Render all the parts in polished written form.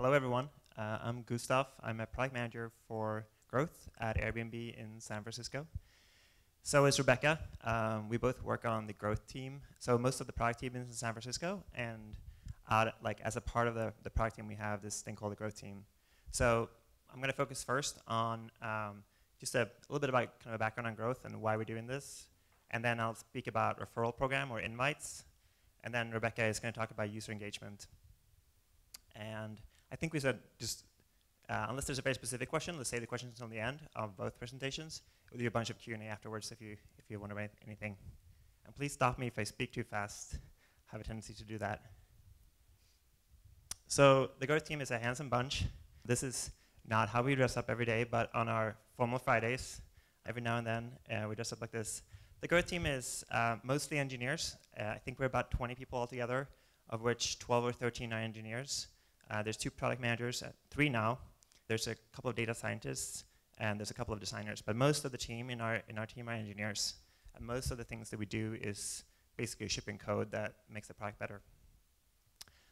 Hello, everyone. I'm Gustaf. I'm a product manager for growth at Airbnb in San Francisco. So is Rebecca. We both work on the growth team. So most of the product team is in San Francisco, and as a part of the product team, we have this thing called the growth team. So I'm going to focus first on just a little bit about kind of a background on growth and why we're doing this, and then I'll speak about referral program or invites, and then Rebecca is going to talk about user engagement. And I think we said just, unless there's a very specific question, let's save the questions until the end of both presentations. We'll do a bunch of Q&A afterwards if you wonder about anything. And please stop me if I speak too fast. I have a tendency to do that. So the growth team is a handsome bunch. This is not how we dress up every day, but on our formal Fridays, every now and then, we dress up like this. The growth team is mostly engineers. I think we're about 20 people altogether, of which 12 or 13 are engineers. There's 2 product managers, 3 now. There's a couple of data scientists, and there's a couple of designers. But most of the team in our team are engineers. And most of the things that we do is basically shipping code that makes the product better.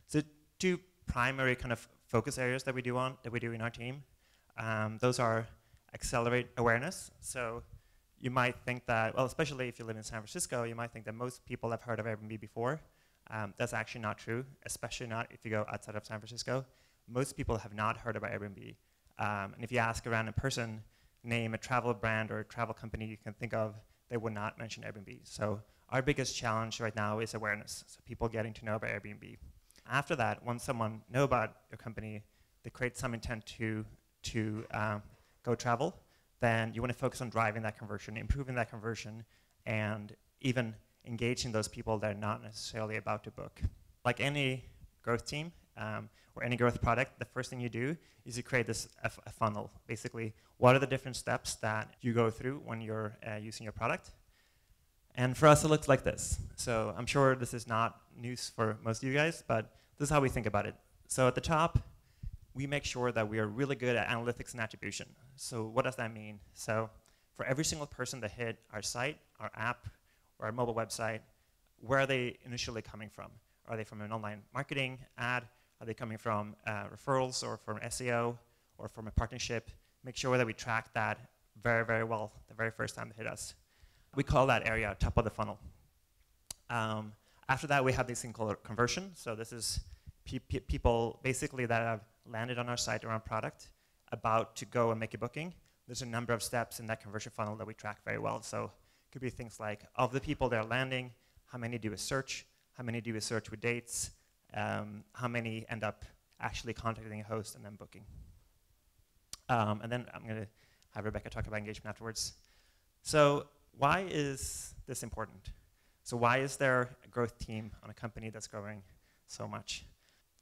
So 2 primary kind of focus areas that we do in our team. Those are accelerate awareness. So you might think that, well, especially if you live in San Francisco, you might think that most people have heard of Airbnb before. That's actually not true, especially not if you go outside of San Francisco. Most people have not heard about Airbnb. And if you ask a random person, name a travel brand or a travel company you can think of, they would not mention Airbnb. So our biggest challenge right now is awareness, so people getting to know about Airbnb. After that, once someone knows about your company, they create some intent to go travel, then you want to focus on driving that conversion, improving that conversion, and even engaging those people that are not necessarily about to book. Like any growth team or any growth product, the first thing you do is you create this a funnel. Basically, what are the different steps that you go through when you're using your product? And for us, it looks like this. So I'm sure this is not news for most of you guys, but this is how we think about it. So at the top, we make sure that we are really good at analytics and attribution. So what does that mean? So for every single person that hit our site, our app, or our mobile website, where are they initially coming from? Are they from an online marketing ad? Are they coming from referrals or from SEO or from a partnership? Make sure that we track that very, very well the very first time they hit us. We call that area top of the funnel. After that, we have this thing called conversion. So this is people basically that have landed on our site or our product about to go and make a booking. There's a number of steps in that conversion funnel that we track very well. So it could be things like, of the people that are landing, how many do a search? How many do a search with dates? How many end up actually contacting a host and then booking? And then I'm going to have Rebecca talk about engagement afterwards. So why is this important? So why is there a growth team on a company that's growing so much?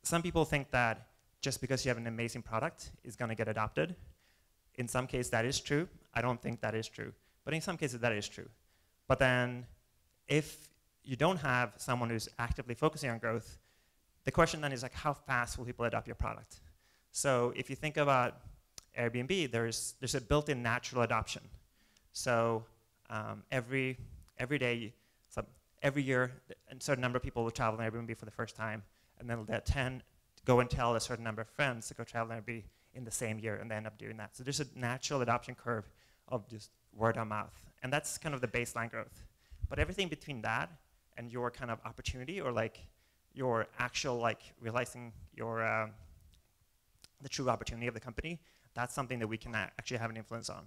Some people think that just because you have an amazing product is going to get adopted. In some cases, that is true. I don't think that is true. But in some cases, that is true. But then if you don't have someone who's actively focusing on growth, the question then is like, how fast will people adopt your product? So if you think about Airbnb, there's a built-in natural adoption. So every day, every year, a certain number of people will travel on Airbnb for the first time, and then they'll go and tell a certain number of friends to go travel on Airbnb in the same year, and they end up doing that. So there's a natural adoption curve of just word of mouth, and that's kind of the baseline growth. But everything between that and your kind of opportunity, or like your actual like realizing your the true opportunity of the company, that's something that we can actually have an influence on.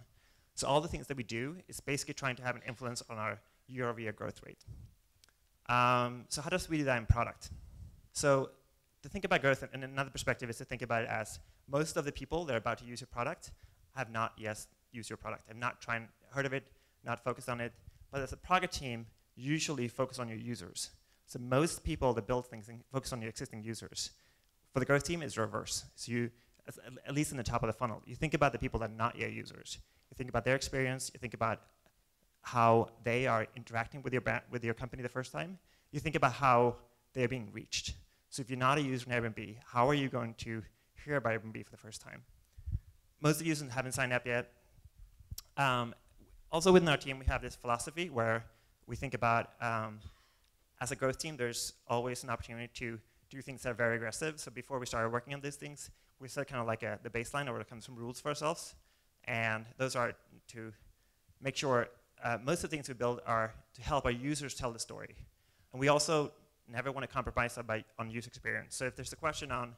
So all the things that we do is basically trying to have an influence on our year-over-year growth rate. So how does we do that in product? So to think about growth, and another perspective is to think about it as most of the people that are about to use your product have not yet used your product, have not heard of it, not focused on it. But as a product team, you usually focus on your users. So most people that build things focus on your existing users. For the growth team, it's reverse. So you, at least in the top of the funnel, you think about the people that are not yet users. You think about their experience. You think about how they are interacting with your company the first time. You think about how they're being reached. So if you're not a user in Airbnb, how are you going to hear about Airbnb for the first time? Most of you haven't signed up yet. Also within our team, we have this philosophy where we think about, as a growth team, there's always an opportunity to do things that are very aggressive. So before we started working on these things, we set kind of like the baseline or kind of some rules for ourselves. And those are to make sure most of the things we build are to help our users tell the story. And we also never want to compromise on user experience. So if there's a question on,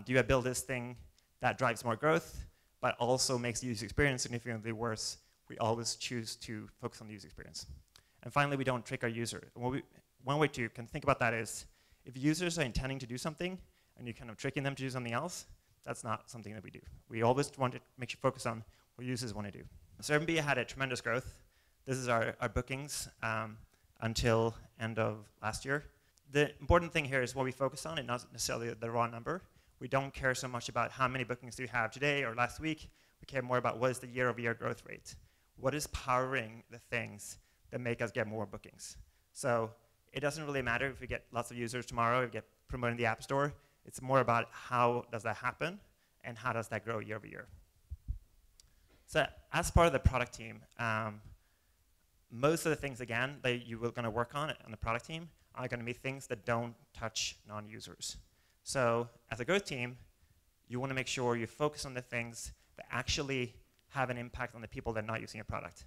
do I build this thing that drives more growth, but also makes the user experience significantly worse, we always choose to focus on the user experience. And finally, we don't trick our user. One way to kind of think about that is, if users are intending to do something, and you're kind of tricking them to do something else, that's not something that we do. We always want to make sure focus on what users want to do. So Airbnb had a tremendous growth. This is our bookings until end of last year. The important thing here is what we focus on and not necessarily the raw number. We don't care so much about how many bookings do you have today or last week. We care more about what is the year-over-year growth rate. What is powering the things that make us get more bookings? So it doesn't really matter if we get lots of users tomorrow, if we get promoted in the App Store. It's more about how does that happen and how does that grow year over year. So as part of the product team, most of the things, again, that you were going to work on the product team are going to be things that don't touch non-users. So as a growth team, you want to make sure you focus on the things that actually have an impact on the people that are not using your product.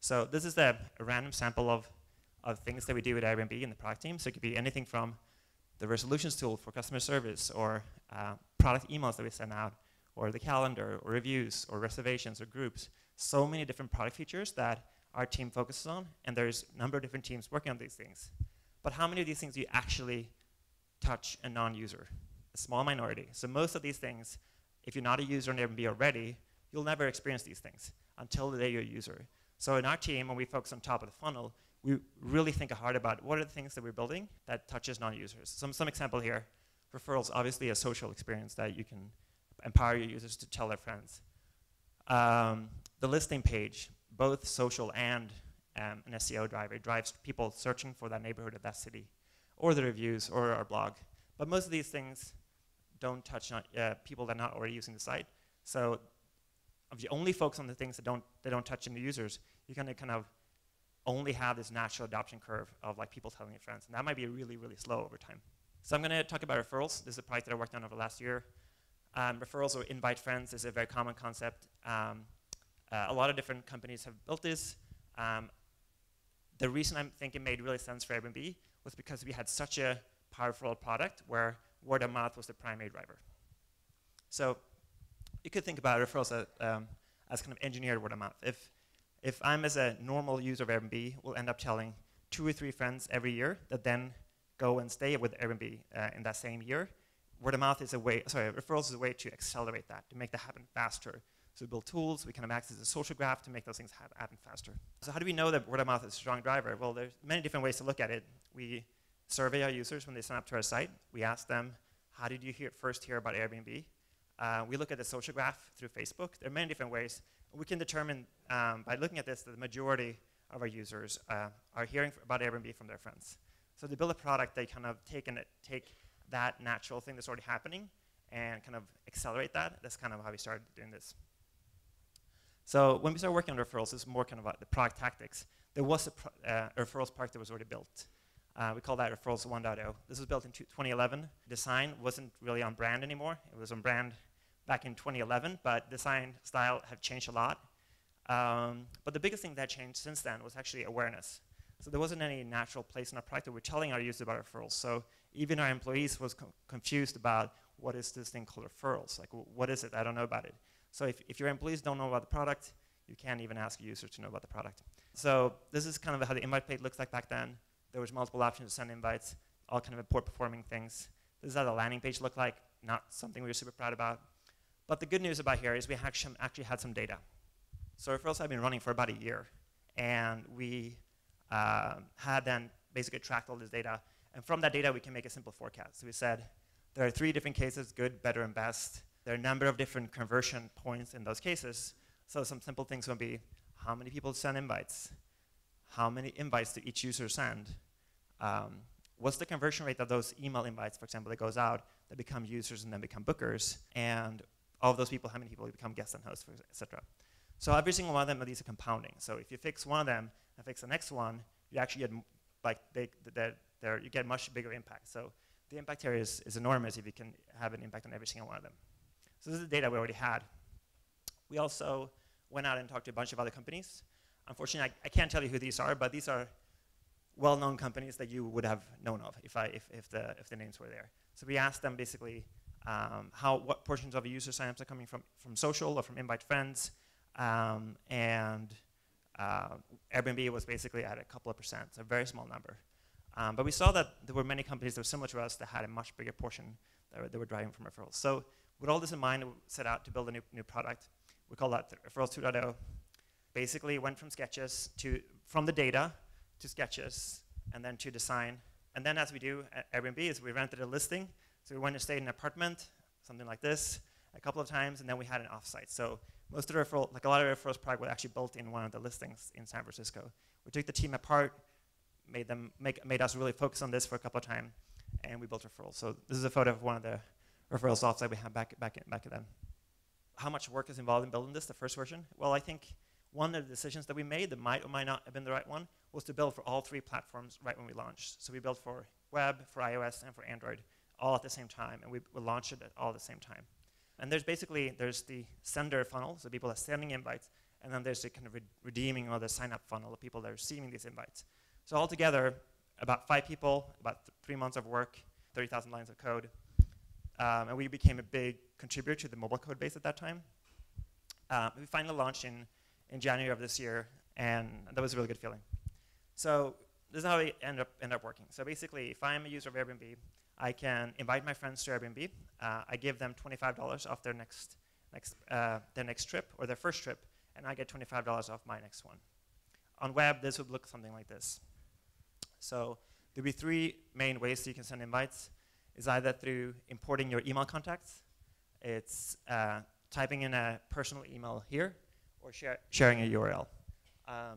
So this is a random sample of things that we do at Airbnb in the product team. So it could be anything from the resolutions tool for customer service, or product emails that we send out, or the calendar, or reviews, or reservations, or groups. So many different product features that our team focuses on, and there's a number of different teams working on these things. But how many of these things do you actually touch a non-user? A small minority. So most of these things, if you're not a user on Airbnb already, you'll never experience these things until the day you're a user. So in our team, when we focus on top of the funnel, we really think hard about what are the things that we're building that touches non-users. Some example here. Referrals, obviously a social experience that you can empower your users to tell their friends. The listing page, both social and an SEO driver, drives people searching for that neighborhood of that city, or the reviews, or our blog. But most of these things don't touch people that are not already using the site. So if you only focus on the things that don't touch the users, you're going to kind of only have this natural adoption curve of like people telling their friends. And that might be really, really slow over time. So I'm going to talk about referrals. This is a project that I worked on over the last year. Referrals or invite friends is a very common concept. A lot of different companies have built this. The reason I think it made really sense for Airbnb was because we had such a powerful product where word of mouth was the primary driver. So you could think about referrals as kind of engineered word of mouth. If I'm as a normal user of Airbnb, will end up telling 2 or 3 friends every year that then go and stay with Airbnb in that same year, word of mouth is referrals is a way to accelerate that, to make that happen faster. So we build tools, we kind of act as a social graph to make those things happen faster. So how do we know that word of mouth is a strong driver? Well, there's many different ways to look at it. We survey our users when they sign up to our site. We ask them, how did you first hear about Airbnb? We look at the social graph through Facebook. There are many different ways. We can determine by looking at this that the majority of our users are hearing about Airbnb from their friends. So to build a product, they kind of take that natural thing that's already happening and kind of accelerate that. That's kind of how we started doing this. So when we started working on referrals, this is more kind of about the product tactics. There was a referrals product that was already built. We call that Referrals 1.0. This was built in 2011. Design wasn't really on brand anymore. It was on brand back in 2011, but design style have changed a lot. But the biggest thing that changed since then was actually awareness. So there wasn't any natural place in our product that we're telling our users about referrals. So even our employees was confused about what is this thing called referrals? Like, what is it? I don't know about it. So if your employees don't know about the product, you can't even ask a user to know about the product. So this is kind of how the invite page looks like back then. There was multiple options to send invites, all kind of poor performing things. This is how the landing page looked like, not something we were super proud about. But the good news about here is we actually had some data. So referrals have been running for about a year. And we had then basically tracked all this data. And from that data, we can make a simple forecast. So we said, there are 3 different cases, good, better, and best. There are a number of different conversion points in those cases. So some simple things would be, how many people send invites? How many invites do each user send? What's the conversion rate of those email invites, for example, that goes out, that become users and then become bookers? And all of those people, how many people become guests and hosts, et cetera. So every single one of these are compounding. So if you fix one of them and fix the next one, you actually get you get much bigger impact. So the impact here is enormous if you can have an impact on every single one of them. So this is the data we already had. We also went out and talked to a bunch of other companies. Unfortunately, I can't tell you who these are, but these are well-known companies that you would have known of if the names were there. So we asked them basically what portions of user signups are coming from social or from invite friends, and Airbnb was basically at a couple of percent, so a very small number. But we saw that there were many companies that were similar to us that had a much bigger portion that were driving from referrals. So with all this in mind, we set out to build a new product. We call that Referrals 2.0. Basically went from sketches from the data to sketches, and then to design. And then as we do at Airbnb is we rented a listing. So we went and stayed in an apartment, something like this, a couple of times, and then we had an offsite. So most of the a lot of referrals product was actually built in one of the listings in San Francisco. We took the team apart, made us really focus on this for a couple of times, and we built referrals. So this is a photo of one of the referrals offsite we had back then. How much work is involved in building this, the first version? Well, I think one of the decisions that we made that might or might not have been the right one was to build for all three platforms right when we launched. So we built for web, for iOS, and for Android all at the same time, and we launched it all at the same time. And there's the sender funnel, so people are sending invites, and then there's the kind of redeeming or the sign-up funnel of people that are receiving these invites. So altogether, about 5 people, about 3 months of work, 30,000 lines of code, and we became a big contributor to the mobile code base at that time. We finally launched in January of this year, and that was a really good feeling. So this is how we end up working. So basically, if I'm a user of Airbnb, I can invite my friends to Airbnb. I give them $25 off their next trip or their first trip, and I get $25 off my next one. On web, this would look something like this. So there'll be 3 main ways you can send invites. Is either through importing your email contacts, it's typing in a personal email here, or sharing a URL.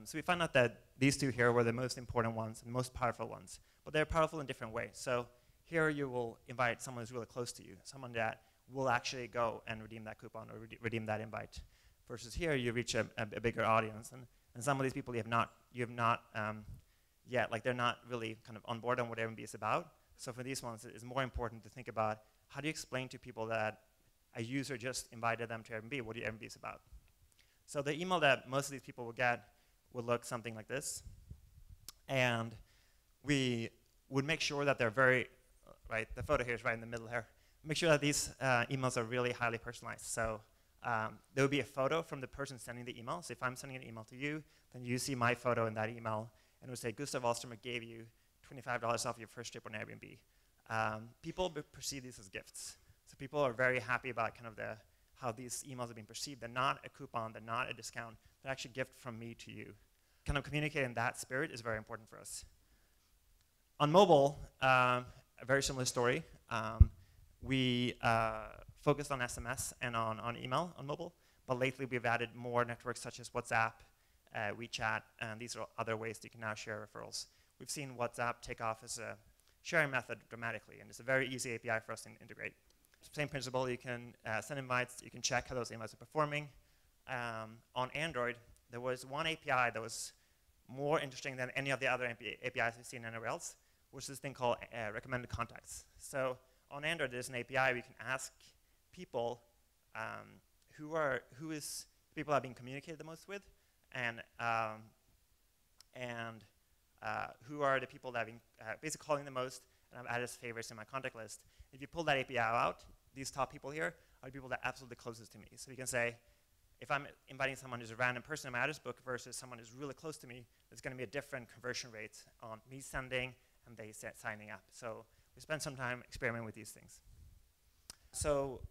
So we found out that these 2 here were the most important ones and most powerful ones, but they're powerful in different ways. So here you will invite someone who's really close to you, someone that will actually go and redeem that coupon or redeem that invite. Versus here you reach a bigger audience, and some of these people you have not yet, like they're not really kind of on board on what Airbnb is about. So for these ones, it's more important to think about how do you explain to people that a user just invited them to Airbnb, what Airbnb is about. So the email that most of these people will get would look something like this. And we would make sure that they're very, right, the photo here is right in the middle here. Make sure that these emails are really highly personalized. So there would be a photo from the person sending the email. So if I'm sending an email to you, then you see my photo in that email, and it would say, Gustaf Alströmer gave you $25 off your first trip on Airbnb. People perceive these as gifts. So people are very happy about kind of how these emails are being perceived. They're not a coupon, they're not a discount, they're actually a gift from me to you. Kind of communicating that spirit is very important for us. On mobile, a very similar story. We focused on SMS and on email on mobile, but lately we've added more networks such as WhatsApp, WeChat, and these are other ways that you can now share referrals. We've seen WhatsApp take off as a sharing method dramatically, and it's a very easy API for us to integrate. Same principle, you can send invites, you can check how those invites are performing. On Android, there was one API that was more interesting than any of the other APIs we've seen anywhere else, which is this thing called recommended contacts. So on Android, there's an API where you can ask people who is people I've been communicated the most with, and who are the people that I've been basically calling the most, and I've added as favorites in my contact list. If you pull that API out, these top people here are the people that are absolutely closest to me. So you can say, if I'm inviting someone who's a random person in my address book versus someone who's really close to me, there's going to be a different conversion rate on me sending and they signing up. So we spent some time experimenting with these things. So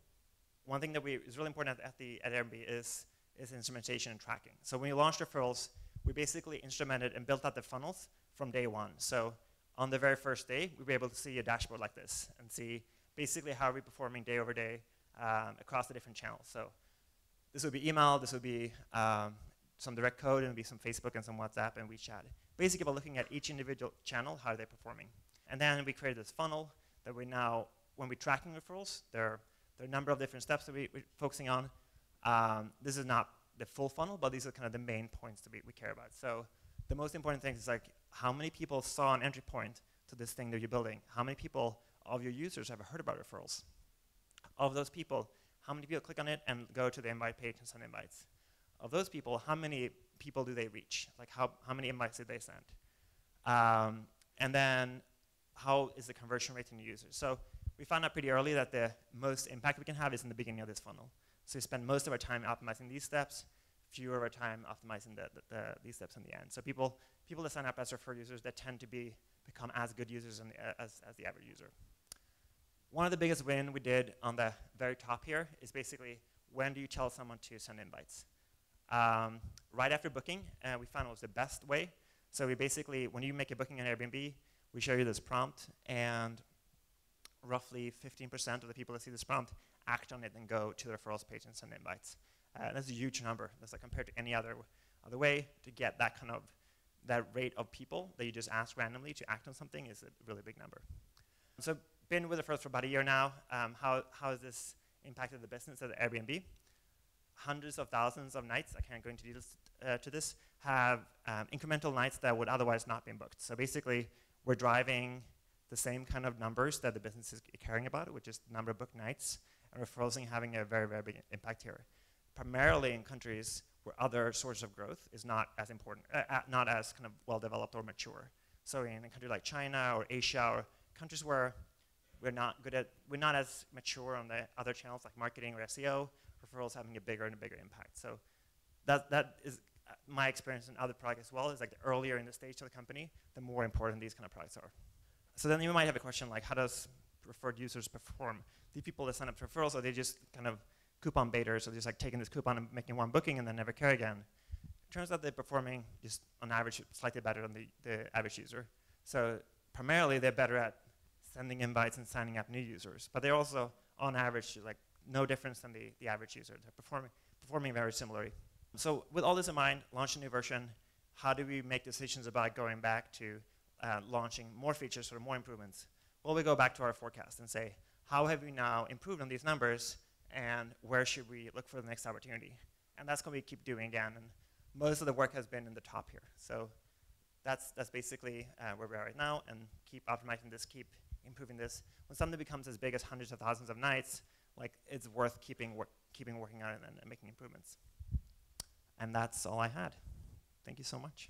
one thing that is really important at Airbnb is instrumentation and tracking. So when we launched referrals, we basically instrumented and built out the funnels from day one. So on the very first day, we were able to see a dashboard like this and see basically how we're performing day over day across the different channels. So this would be email, this would be some direct code, and it would be some Facebook and some WhatsApp and WeChat. Basically, by looking at each individual channel, how they're performing. And then we created this funnel that we now, when we're tracking referrals, there are a number of different steps that we're focusing on. This is not the full funnel, but these are kind of the main points that we care about. So the most important thing is like how many people saw an entry point to this thing that you're building? How many people of your users have heard about referrals? Of those people, how many people click on it and go to the invite page and send invites. Of those people, how many people do they reach? Like how many invites did they send? And then how is the conversion rate in the users? So we found out pretty early that the most impact we can have is in the beginning of this funnel. So we spend most of our time optimizing these steps, fewer of our time optimizing these steps in the end. So people that sign up as referred users, that tend to become as good users as the average user. One of the biggest win we did on the very top here is basically, when do you tell someone to send invites? Right after booking, we found it was the best way. So we basically, when you make a booking on Airbnb, we show you this prompt, and roughly 15% of the people that see this prompt act on it and go to the referrals page and send invites. That's a huge number. That's like compared to any other way to get that rate of people that you just ask randomly to act on something is a really big number. So been with Referrals for about a year now. How has this impacted the business at Airbnb? Hundreds of thousands of nights, I can't go into details to this, have incremental nights that would otherwise not be booked. So basically, we're driving the same kind of numbers that the business is caring about, which is the number of booked nights, and referrals having a very, very big impact here. Primarily in countries where other sources of growth is not as important, not as kind of well developed or mature. So in a country like China or Asia, or countries where we're not as mature on the other channels like marketing or SEO, referrals having a bigger and bigger impact. So that is my experience in other products as well, is like the earlier in the stage of the company, the more important these kind of products are. So then you might have a question like, how does referred users perform? The people that sign up for referrals, are they just kind of coupon baiters, or just like taking this coupon and making one booking and then never care again? It turns out they're performing just on average slightly better than the average user. So primarily they're better at sending invites and signing up new users, but they're also on average like no difference than the average user. They're performing very similarly. So with all this in mind, launch a new version. How do we make decisions about going back to launching more features or more improvements? Well, we go back to our forecast and say, how have we now improved on these numbers, and where should we look for the next opportunity? And that's going to be keep doing again. And most of the work has been in the top here. So that's basically where we are right now, and keep optimizing this, keep improving this. When something becomes as big as hundreds of thousands of nights, like it's worth keeping working on it and making improvements. And that's all I had. Thank you so much.